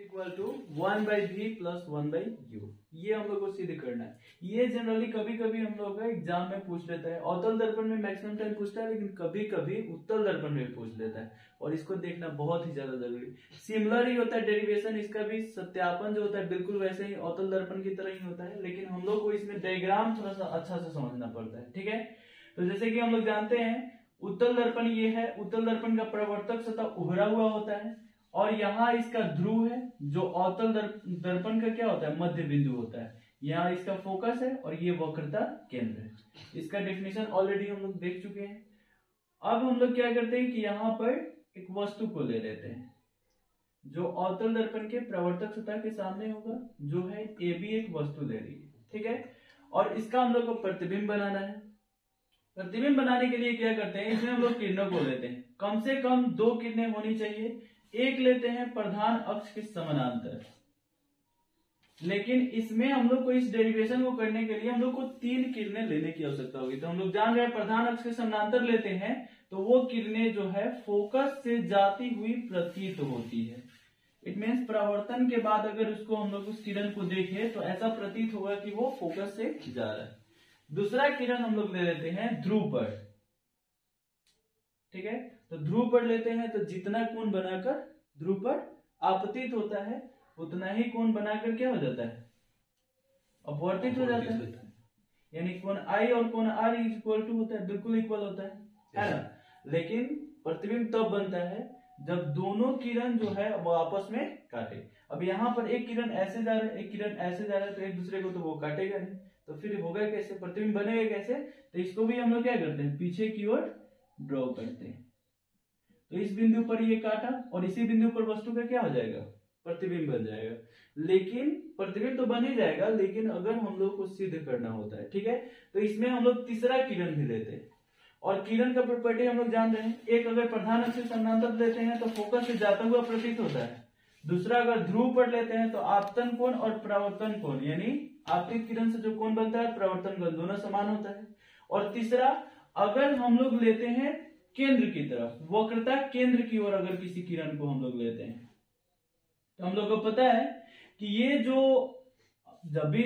Equal to 1/v plus 1/u, ये हम लोग को सिद्ध करना है। ये जनरली कभी कभी हम लोग का एग्जाम में पूछ लेता है, अवतल दर्पण में मैक्सिमम टाइम पूछता है, लेकिन कभी कभी उत्तल दर्पण में पूछ लेता है, और इसको देखना बहुत ही ज्यादा जरूरी। सिमिलर ही होता है डेरिवेशन, इसका भी सत्यापन जो होता है बिल्कुल वैसे ही अवतल दर्पण की तरह ही होता है, लेकिन हम लोग को इसमें डायग्राम थोड़ा सा अच्छा से समझना पड़ता है। ठीक है, तो जैसे कि हम लोग जानते हैं उत्तल दर्पण ये है, उत्तल दर्पण का प्रवर्तक सतह उभरा हुआ होता है, और यहाँ इसका ध्रुव है जो अवतल दर्पण का क्या होता है, मध्य बिंदु होता है। यहाँ इसका फोकस है और ये वक्रता केंद्र है। इसका डेफिनेशन ऑलरेडी हम लोग देख चुके हैं। अब हम लोग क्या करते हैं कि यहाँ पर एक वस्तु को ले लेते हैं जो अवतल दर्पण के प्रवर्तक सतह के सामने होगा, जो है ए बी एक वस्तु ले रही है। ठीक है, और इसका हम लोग को प्रतिबिंब बनाना है। प्रतिबिंब बनाने के लिए क्या करते हैं, इसमें हम लोग किरणों को लेते हैं, कम से कम 2 किरणें होनी चाहिए। एक लेते हैं प्रधान अक्ष के समानांतर, लेकिन इसमें हम लोग को इस डेरिवेशन को करने के लिए हम लोग को 3 किरणें लेने की आवश्यकता होगी। तो हम लोग जान रहे हैं प्रधान अक्ष के समानांतर लेते हैं तो वो किरणें जो है फोकस से जाती हुई प्रतीत होती है। इट मीन्स परावर्तन के बाद अगर उसको हम लोग उस किरण को देखें तो ऐसा प्रतीत होगा कि वो फोकस से जा रहा है। दूसरा किरण हम लोग ले लेते हैं ध्रुव पर। ठीक है, तो ध्रुव पर लेते हैं तो जितना कोण बनाकर ध्रुव पर आपतित होता है उतना ही कोण बनाकर क्या हो जाता है, अपवर्तित हो जाता है। यानी कोण आई और कोण आर इक्वल टू होता है, बिल्कुल इक्वल होता है ना। लेकिन प्रतिबिंब तब बनता है जब दोनों किरण जो है वो आपस में काटे। अब यहाँ पर एक किरण ऐसे जा रहा है, एक किरण ऐसे जा रहा है, तो एक दूसरे को तो वो काटेगा नहीं, तो फिर होगा कैसे, प्रतिबिंब बनेगा कैसे। तो इसको भी हम लोग क्या करते हैं, पीछे की ओर ड्रॉ करते हैं। तो इस बिंदु पर ये काटा और इसी बिंदु पर वस्तु का क्या हो जाएगा, प्रतिबिंब बन जाएगा। लेकिन प्रतिबिंब तो बन ही जाएगा, लेकिन अगर हम लोग को सिद्ध करना होता है, ठीक है, तो इसमें हम लोग तीसरा किरण भी लेते हैं। और किरण का प्रॉपर्टी हम लोग जान रहे हैं, एक अगर प्रधान अक्ष से समानांतर लेते हैं तो फोकस से जाता हुआ प्रतीत होता है। दूसरा अगर ध्रुव पर लेते हैं तो आपतन कोण और परावर्तन कोण, यानी आपतित किरण से जो कोण बनता है परावर्तन कोण दोनों समान होता है। और तीसरा अगर हम लोग लेते हैं केंद्र की तरफ, वक्रता केंद्र की ओर अगर किसी किरण को हम लोग लेते हैं तो हम लोग को पता है कि ये जो जब भी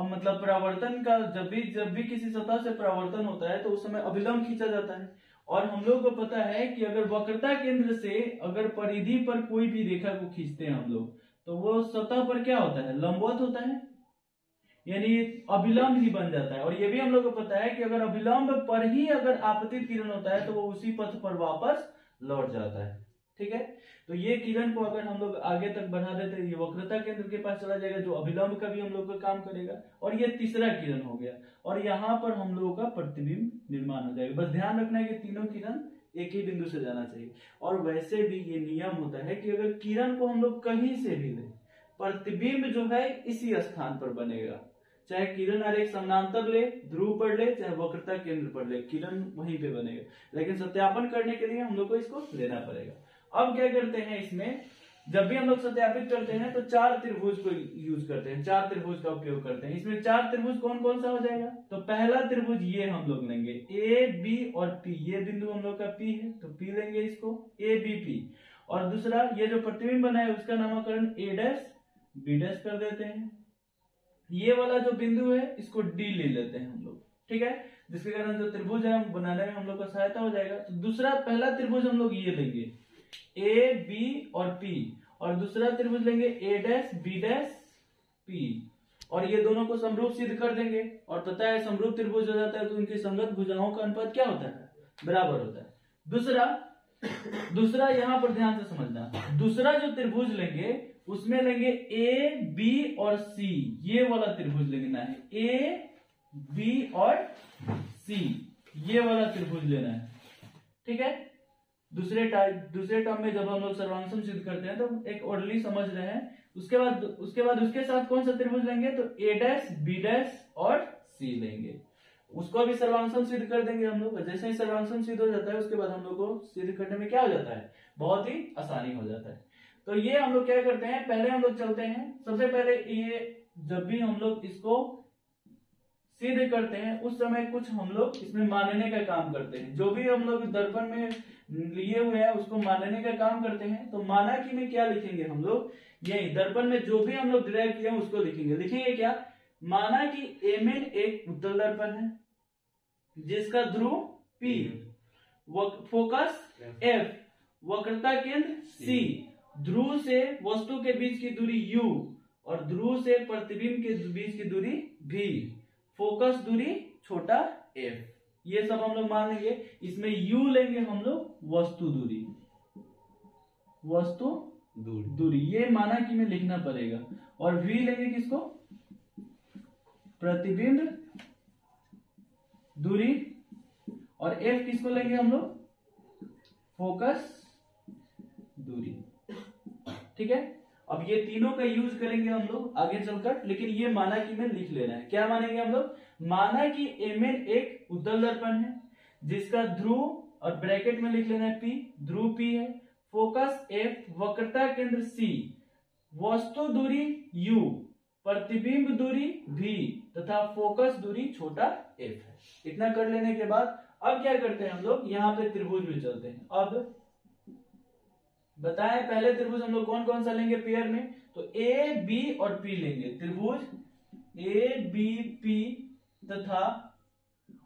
मतलब परावर्तन का जब भी किसी सतह से परावर्तन होता है तो उस समय अभिलंब खींचा जाता है। और हम लोग को पता है कि अगर वक्रता केंद्र से अगर परिधि पर कोई भी रेखा को खींचते हैं हम लोग तो वो सतह पर क्या होता है, लंबवत होता है, यानी अभिलंब ही बन जाता है। और ये भी हम लोग को पता है कि अगर अभिलंब पर ही अगर आपतित किरण होता है तो वो उसी पथ पर वापस लौट जाता है। ठीक है, तो ये किरण को अगर हम लोग आगे तक बढ़ा देते हैं ये वक्रता केंद्र के पास चला जाएगा, जो अभिलंब का भी हम लोग का काम करेगा। और ये तीसरा किरण हो गया, और यहाँ पर हम लोगों का प्रतिबिंब निर्माण हो जाएगा। बस ध्यान रखना है कि तीनों किरण एक ही बिंदु से जाना चाहिए। और वैसे भी ये नियम होता है कि अगर किरण को हम लोग कहीं से भी लें, प्रतिबिंब जो है इसी स्थान पर बनेगा। चाहे किरण आरेख समानांतर ले, ध्रुव पर ले, चाहे वक्रता केंद्र पर ले, किरण वहीं पे बनेगा। लेकिन सत्यापन करने के लिए हम लोग को इसको लेना पड़ेगा। अब क्या करते हैं, इसमें जब भी हम लोग सत्यापित करते हैं तो 4 त्रिभुज को यूज करते हैं, 4 त्रिभुज का उपयोग करते हैं। इसमें 4 त्रिभुज कौन कौन सा हो जाएगा, तो पहला त्रिभुज ये हम लोग लेंगे ए बी और पी, ये बिंदु हम लोग का पी है तो पी लेंगे इसको, ए बी पी। और दूसरा ये जो प्रतिबिंब बना है उसका नामकरण ए डैश बी डैश कर देते हैं। ये वाला जो बिंदु है इसको डी ले लेते हैं हम लोग, ठीक है, जिसके कारण जो त्रिभुज है हम बनाने में हम लोग को सहायता हो जाएगा। तो दूसरा पहला त्रिभुज हम लोग ये लेंगे ए बी और पी, और दूसरा त्रिभुज लेंगे ए डैश बी डैश पी, और ये दोनों को समरूप सिद्ध कर देंगे। और पता है समरूप त्रिभुज हो जाता है तो उनकी संगत भुजाओं का अनुपात क्या होता है, बराबर होता है। दूसरा यहां पर ध्यान से समझना, दूसरा जो त्रिभुज लेंगे उसमें लेंगे ए बी और सी, ये वाला त्रिभुज लेना है, ए बी और सी, ये वाला त्रिभुज लेना है। ठीक है, दूसरे टर्म में जब हम लोग सर्वांग सिद्ध करते हैं तो एक ऑर्डरली समझ रहे हैं। उसके बाद उसके साथ कौन सा त्रिभुज लेंगे, तो ए डैश बी डैश और सी लेंगे, उसको भी सर्वांग सिद्ध कर देंगे हम लोग। जैसे ही सर्वांग सिद्ध हो जाता है उसके बाद हम लोग को सिद्ध करने में क्या हो जाता है, बहुत ही आसानी हो जाता है। तो ये हम लोग क्या करते हैं, पहले हम लोग चलते हैं, सबसे पहले ये जब भी हम लोग इसको सिद्ध करते हैं उस समय कुछ हम लोग इसमें मानने का काम करते हैं। जो भी हम लोग दर्पण में लिए हुए हैं उसको मानने का काम करते हैं। तो माना कि में क्या लिखेंगे हम लोग, यही दर्पण में जो भी हम लोग डिराइव किए हैं उसको लिखेंगे। लिखेंगे क्या, माना कि एमएन एक उत्तल दर्पण है जिसका ध्रुव P, फोकस F, वक्रता केंद्र C, ध्रुव से वस्तु के बीच की दूरी U और ध्रुव से प्रतिबिंब के बीच की दूरी V, फोकस दूरी छोटा f। ये सब हम लोग मान लेंगे। इसमें U लेंगे हम लोग वस्तु दूरी, वस्तु दूरी, ये माना कि में लिखना पड़ेगा। और V लेंगे किसको, प्रतिबिंब दूरी, और F किसको लेंगे हम लोग, फोकस दूरी। ठीक है, अब ये तीनों का यूज करेंगे हम लोग आगे चलकर, लेकिन ये माना कि में लिख लेना है। क्या मानेंगे हम लोग, माना कि एमएन एक उत्तल दर्पण है जिसका ध्रुव, और ब्रैकेट में लिख लेना है P, ध्रुव P है, फोकस F, वक्रता केंद्र C, वस्तु दूरी U, प्रतिबिंब दूरी V तथा फोकस दूरी छोटा f है। इतना कर लेने के बाद अब क्या करते हैं हम लोग, यहाँ पे त्रिभुज में चलते हैं। अब बताएं पहले त्रिभुज हम लोग कौन कौन सा लेंगे पेयर में, तो A, B और P लेंगे। त्रिभुज A, B, P तथा,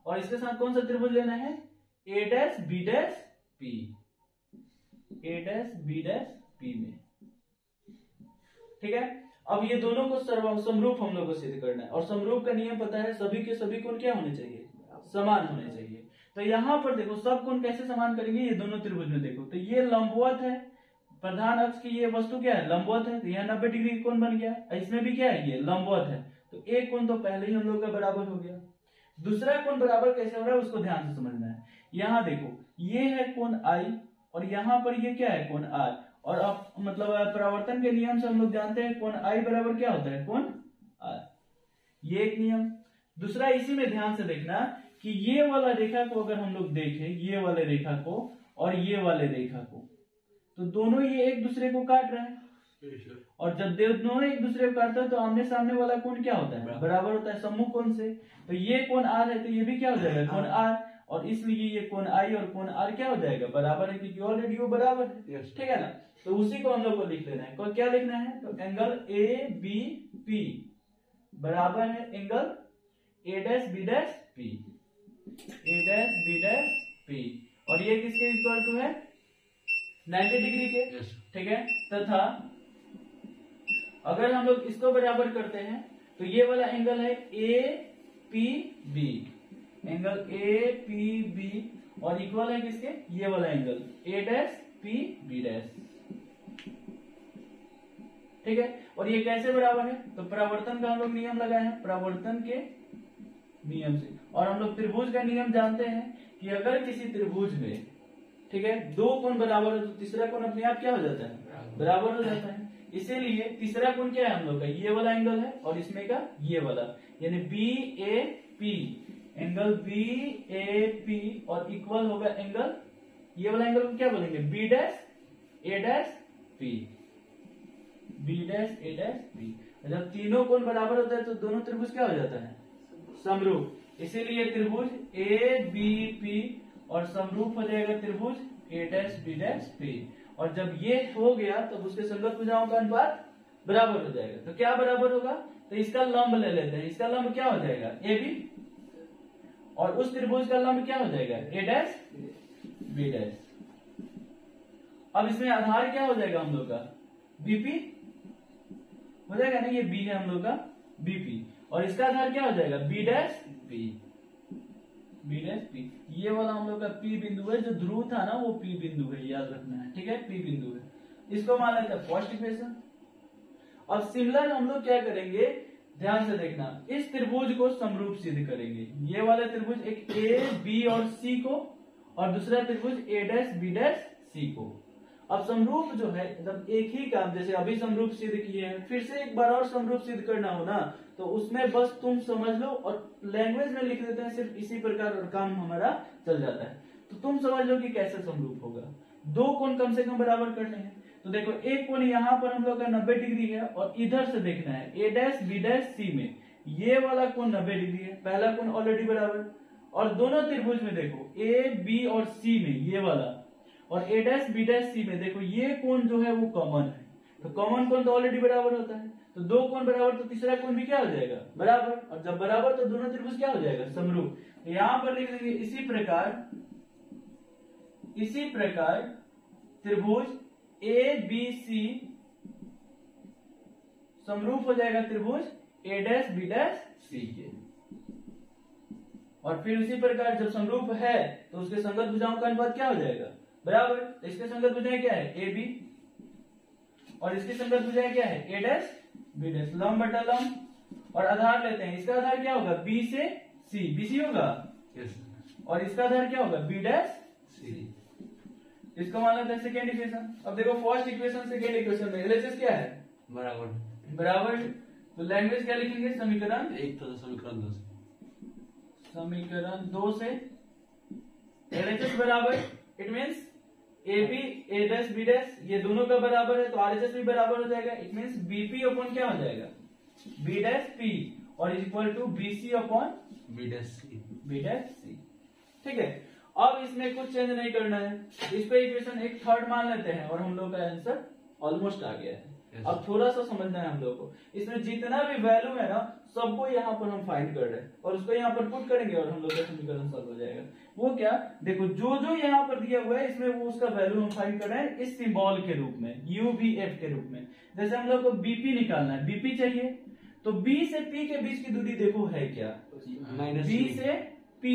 और इसके साथ कौन सा त्रिभुज लेना है, A dash B dash P, A dash B dash P में। ठीक है, अब ये दोनों को समरूप हम लोग को सिद्ध करना है, और समरूप का नियम पता है, सभी के सभी कोण क्या होने चाहिए, समान होने चाहिए। तो यहाँ पर देखो सब कोण कैसे समान करेंगे, ये दोनों त्रिभुज में देखो, तो ये लंबवत है, प्रधान अक्ष की ये वस्तु क्या है, लंबवत है, तो यहाँ 90 डिग्री कोण बन गया। इसमें भी क्या है, ये लंबवत है, तो एक कोण तो पहले ही हम लोग का बराबर हो गया। दूसरा कोण बराबर कैसे हो रहा है उसको ध्यान से समझना है। यहाँ देखो ये है कोण I और यहाँ पर ये क्या है, कोण R, और अब मतलब परावर्तन के नियम से हम लोग जानते हैं कोण I बराबर क्या होता है, कोण R, ये एक नियम। दूसरा इसी में ध्यान से देखना कि ये वाला रेखा को अगर हम लोग देखें, ये वाले रेखा को और ये वाले रेखा को, तो दोनों ये एक दूसरे को काट रहे हैं, और जब दोनों एक दूसरे को काटते हैं तो आमने सामने वाला कोण क्या होता है, बराबर होता है सम्मुख कोण से। तो ये कोण R है, तो ये भी क्या हो जाएगा, कोण R, और इसलिए ये कोण I और कोण R क्या हो जाएगा, बराबर है, क्योंकि ऑलरेडी वो बराबर है। ठीक है ना, तो उसी को हम लोग को लिख लेना है। क्या लिखना है, तो एंगल ABP बराबर है angle A dash B dash P, A dash B dash P, और ये किसके इक्वल टू है, 90 डिग्री के। ठीक है, तथा अगर हम लोग इसको बराबर करते हैं तो ये वाला एंगल है APB, एंगल APB, और इक्वल है किसके, ये वाला angle A dash P B dash. ठीक है, और ये कैसे बराबर है, तो परावर्तन का हम लोग नियम लगाए हैं, परावर्तन के नियम से। और हम लोग त्रिभुज का नियम जानते हैं कि अगर किसी त्रिभुज में, ठीक है, दो कोण बराबर है तो तीसरा कोण अपने आप क्या हो जाता है, बराबर हो जाता है। इसीलिए तीसरा कोण क्या है हम लोग का, ये वाला एंगल है, और इसमें का ये वाला, यानी BAP, एंगल BAP, और इक्वल होगा एंगल, ये वाला एंगल को क्या बोलेंगे, B dash A dash P, B dash A dash P। जब तीनों कोण बराबर होता है तो दोनों त्रिभुज क्या हो जाता है, समरूप। इसीलिए त्रिभुज ABP और समरूप हो जाएगा त्रिभुज A dash B dash P, और जब ये हो गया तब तो उसके संगत भुजाओं का अनुपात बराबर हो जाएगा। तो क्या बराबर होगा, तो इसका लंब ले लेते हैं, इसका लंब क्या हो जाएगा, AB, और उस त्रिभुज का लंब क्या हो जाएगा, A डैश B डैश। अब इसमें आधार क्या हो जाएगा हम लोग का, BP हो जाएगा ना, ये B है हम लोग का BP, और इसका आधार क्या हो जाएगा, B dash P, B dash P। ये वाला हम लोग का P बिंदु है, जो ध्रुव था ना वो P बिंदु है, याद रखना है। ठीक है, P बिंदु है, इसको मान लेते हैं फर्स्ट इक्वेशन। अब सिमिलर हम लोग क्या करेंगे, ध्यान से देखना, इस त्रिभुज को समरूप सिद्ध करेंगे। ये वाला त्रिभुज एक A, B और C को, और दूसरा त्रिभुज A dash B dash C को। अब समरूप जो है, जब एक ही काम, जैसे अभी समरूप सिद्ध किए हैं, फिर से एक बार और समरूप सिद्ध करना हो ना, तो उसमें बस तुम समझ लो, और लैंग्वेज में लिख देते हैं सिर्फ, इसी प्रकार और काम हमारा चल जाता है। तो तुम समझ लो कि कैसे समरूप होगा। दो कोण कम से कम बराबर करने हैं, तो देखो एक कोण यहाँ पर हम लोग का 90 डिग्री है, और इधर से देखना है A dash B dash C में, ये वाला कोण 90 डिग्री है, पहला कोण ऑलरेडी बराबर। और दोनों त्रिभुज में देखो A, B और C में ये वाला, और a dash b dash c में देखो ये कोण जो है वो कॉमन है, तो कॉमन कोण तो ऑलरेडी बराबर होता है, तो दो कोण बराबर तो तीसरा कोण भी क्या हो जाएगा बराबर, और जब बराबर तो दोनों त्रिभुज क्या हो जाएगा समरूप। तो यहां पर लिख देंगे इसी प्रकार त्रिभुज ए बी सी समरूप हो जाएगा त्रिभुज ए डैश बी डैश सी के। और फिर उसी प्रकार जब समरूप है तो उसके संगत भुजाओं का अनुपात क्या हो जाएगा बराबर, तो इसके संगत भुजाएं क्या है ए बी और इसकी संगत भुजाएं क्या है ए डैश बी डैश, लंब बटा लंब। और आधार लेते हैं, इसका आधार क्या होगा बी से सी, बी सी होगा और इसका आधार क्या होगा बी डैश सी। इसको मान लेते हैं सेकेंड इक्वेशन। अब देखो फर्स्ट इक्वेशन सेकेंड इक्वेशन में एलएचएस क्या है बराबर, तो लैंग्वेज क्या लिखेंगे समीकरण एक तो समीकरण 2 से एलएचएस बराबर, it means A B A dash B dash ये दोनों का बराबर है तो आरएचएस भी बराबर हो जाएगा, इट मींस बीपी अपॉन क्या हो जाएगा बी डैश पी और is equal to BC upon B dash C. ठीक है, अब इसमें कुछ चेंज नहीं करना है, इस पे इक्वेशन एक थर्ड मान लेते हैं और हम लोग का आंसर ऑलमोस्ट आ गया है। अब थोड़ा सा समझना है हम लोग को, इसमें जितना भी वैल्यू है ना सबको यहाँ पर हम फाइंड कर रहे हैं और उसको यहाँ पर पुट करेंगे और हम लोग का समीकरण सॉल्व हो जाएगा। वो क्या देखो जो जो यहाँ पर दिया हुआ है इसमें वो उसका वैल्यू हम फाइंड कर रहे हैं इस सिंबल के रूप में UVF के रूप में। जैसे हम लोग को BP निकालना है, BP चाहिए तो B से P के बीच की दूरी देखो है क्या B से P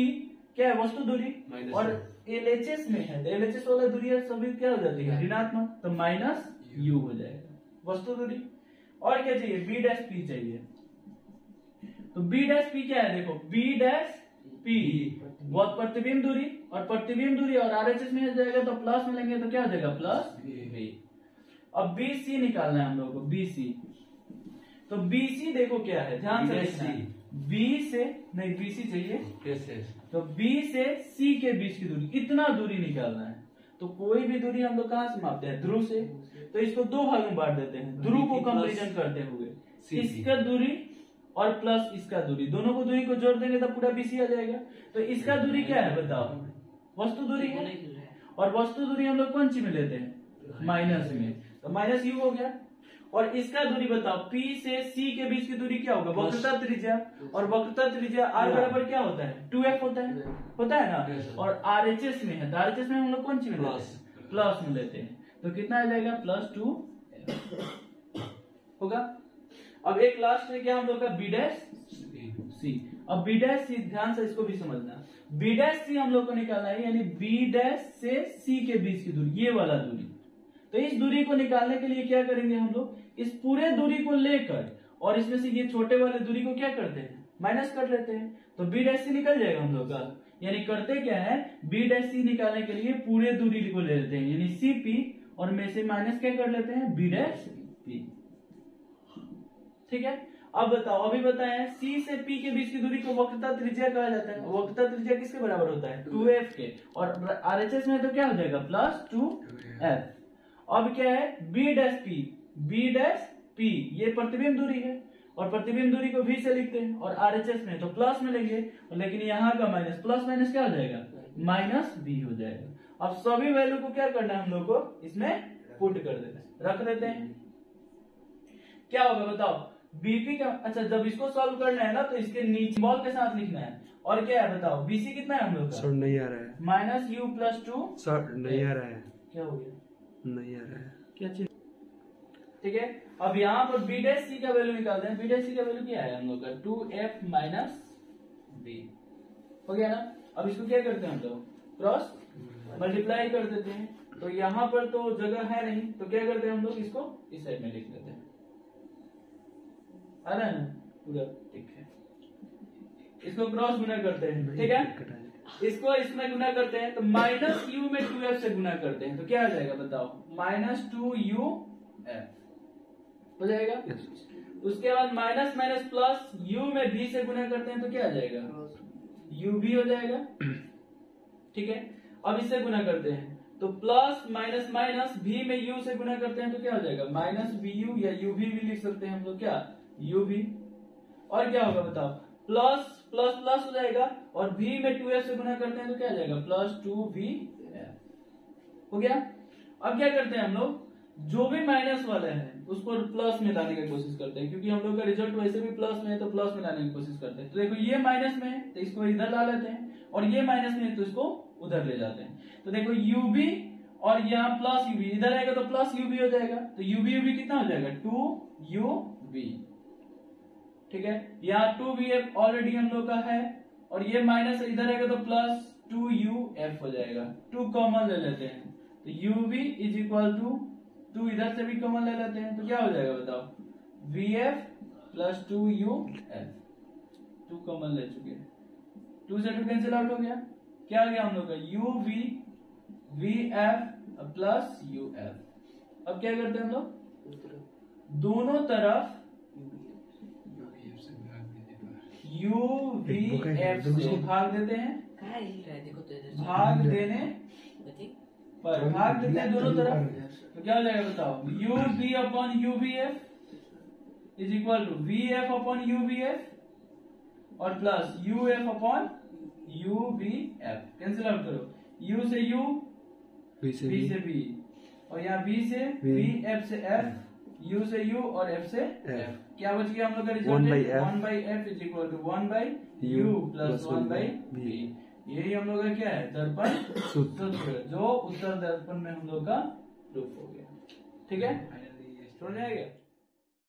क्या है वस्तु दूरी और LHS में है तो LHS वाला दूरी सभी क्या हो जाती है ऋणात्मक, तो माइनस U हो जाएगा वस्तु दूरी। और क्या चाहिए B डैश P चाहिए, तो B डैश P क्या है देखो B डैश P बहुत प्रतिबिंब दूरी और प्रतिबिंब दूरी और RHS में जाएगा तो प्लस में लेंगे तो क्या हो जाएगा प्लस B। अब BC निकालना है हम लोग को BC, तो BC देखो क्या है ध्यान से देखना है, B से नहीं BC चाहिए तो B से C के बीच की दूरी इतना दूरी निकालना है। तो कोई भी दूरी हम लोग कहाँ से मापते हैं ध्रुव से, तो इसको दो भाग में बांट देते हैं ध्रुव को कंपैरिजन करते हुए इसका दूरी और प्लस इसका दूरी दोनों को दूरी को जोड़ देंगे तो पूरा BC आ जाएगा। तो इसका दूरी क्या है बताओ वस्तु दूरी है और वस्तु दूरी हम लोग कौन सी में लेते हैं माइनस में, तो माइनस U हो गया। और इसका दूरी बताओ P से C के बीच की दूरी क्या होगा वक्रता त्रिज्या, और वक्रता त्रिज्या R बराबर क्या होता है 2F होता है ना, और RHS में है तो RHS में हम लोग कौन सी में लेते हैं प्लस में लेते हैं, तो कितना आ जाएगा +2 होगा। अब एक लास्ट में क्या हम लोग का B डैश C, अब B डैश C ध्यान से इसको भी समझना, B डैश C हम लोग को निकालना है यानी B डैश से C के बीच की दूरी ये वाला दूरी। तो इस दूरी को निकालने के लिए क्या करेंगे हम लोग इस पूरे दूरी को लेकर और इसमें से ये छोटे वाले दूरी को क्या करते हैं माइनस कर लेते हैं, तो B डैश C निकल जाएगा हम लोग का। यानी करते क्या है B डैश C निकालने के लिए पूरे दूरी को ले लेते हैं यानी CP और में से माइनस क्या कर लेते हैं B डैश P। ठीक है, अब बताओ अभी बताया C से P के बीच की दूरी को वक्रता त्रिज्या कहा जाता है, वक्रता त्रिज्या किसके बराबर होता है 2F के, और RHS में तो क्या हो जाएगा +2F। अब क्या है B डैश P ये प्रतिबिंब दूरी है और प्रतिबिंब दूरी को V से लिखते हैं और RHS में तो प्लस में लेंगे, लेकिन यहाँ का माइनस प्लस माइनस क्या हो जाएगा -B हो जाएगा। अब सभी वैल्यू को क्या करना है हम लोग को इसमें पुट कर देना है, रख देते हैं क्या होगा बताओ BP का। अच्छा जब इसको सॉल्व करना है ना तो इसके नीचे बॉल के साथ लिखना है, और क्या है बताओ BC कितना है हम लोग का सर नहीं आ रहा है -U+2 सर नहीं आ रहा है क्या हो गया नहीं आ रहा है क्या चीज। ठीक है, अब यहाँ पर B डैश C का वैल्यू निकालते हैं, B डैश C का वैल्यू क्या है हम लोग का 2F - B हो गया ना। अब इसको क्या करते हैं हम लोग क्रॉस मल्टीप्लाई कर देते हैं, तो यहाँ पर तो जगह है नहीं तो क्या करते हैं हम लोग इसको इस साइड में लिख देते हैं, आ रहा है ना पूरा। ठीक है, इसको क्रॉस गुना करते हैं, ठीक है इसको इसमें गुना करते हैं तो -U में 2F से गुना करते हैं तो क्या आ जाएगा बताओ -2UF हो जाएगा। उसके बाद माइनस माइनस प्लस U में V से गुना करते हैं तो क्या आ जाएगा UV हो जाएगा। ठीक है, अब इससे गुना करते हैं तो प्लस माइनस माइनस V में U से गुना करते हैं तो क्या हो जाएगा -VU या UV भी लिख सकते हैं हम लोग क्या UV। और क्या होगा बताओ प्लस प्लस प्लस हो जाएगा और V में 2F से गुना करते हैं तो क्या आ जाएगा +2VF हो गया। अब क्या करते हैं हम लोग, जो भी माइनस वाला है उसको प्लस में लाने की कोशिश करते हैं, क्योंकि हम लोग का रिजल्ट वैसे भी प्लस में है, तो प्लस में लाने की कोशिश करते हैं। तो देखो ये माइनस में है तो इसको इधर ला लेते हैं, और ये माइनस में है तो इसको उधर ले जाते हैं। तो देखो यूबी और यहाँ प्लस यूबी, इधर आएगा तो प्लस यूबी हो जाएगा, तो यूबी यूबी कितना हो जाएगा 2ub, ठीक है। यहाँ 2bf ऑलरेडी हम लोग का है, और ये माइनस इधर आएगा तो प्लस 2uf हो जाएगा। 2 कॉमन ले लेते हैं, तो ub इज इक्वल टू 2 इधर से भी कॉमन ले लेते हैं, तो क्या हो जाएगा बताओ, vf प्लस 2uf, 2 कॉमन ले चुके हैं, 2 से 2 कैंसिल आउट हो गया, क्या आ गया हम लोग का uv vf प्लस uf। अब क्या करते हैं हम लोग, दोनों तरफ uvf से भाग देते हैं, भाग देने पर भाग देते हैं दोनों तरफ, तो क्या हो जाएगा बताओ, ub upon uvf is equal to vf upon uvf और plus uf upon uvf। Cancel out करो, u से u, b से b, और यहाँ b से b, f से f, u से u और f से f। क्या बच गया हम लोग का result, 1/f is equal to 1/u plus 1/b। यही हम लोग का क्या है, दर्पण सूत्र, जो उत्तर दर्पण में हम लोग का प्रूफ हो गया। ठीक है, समझ आएगा।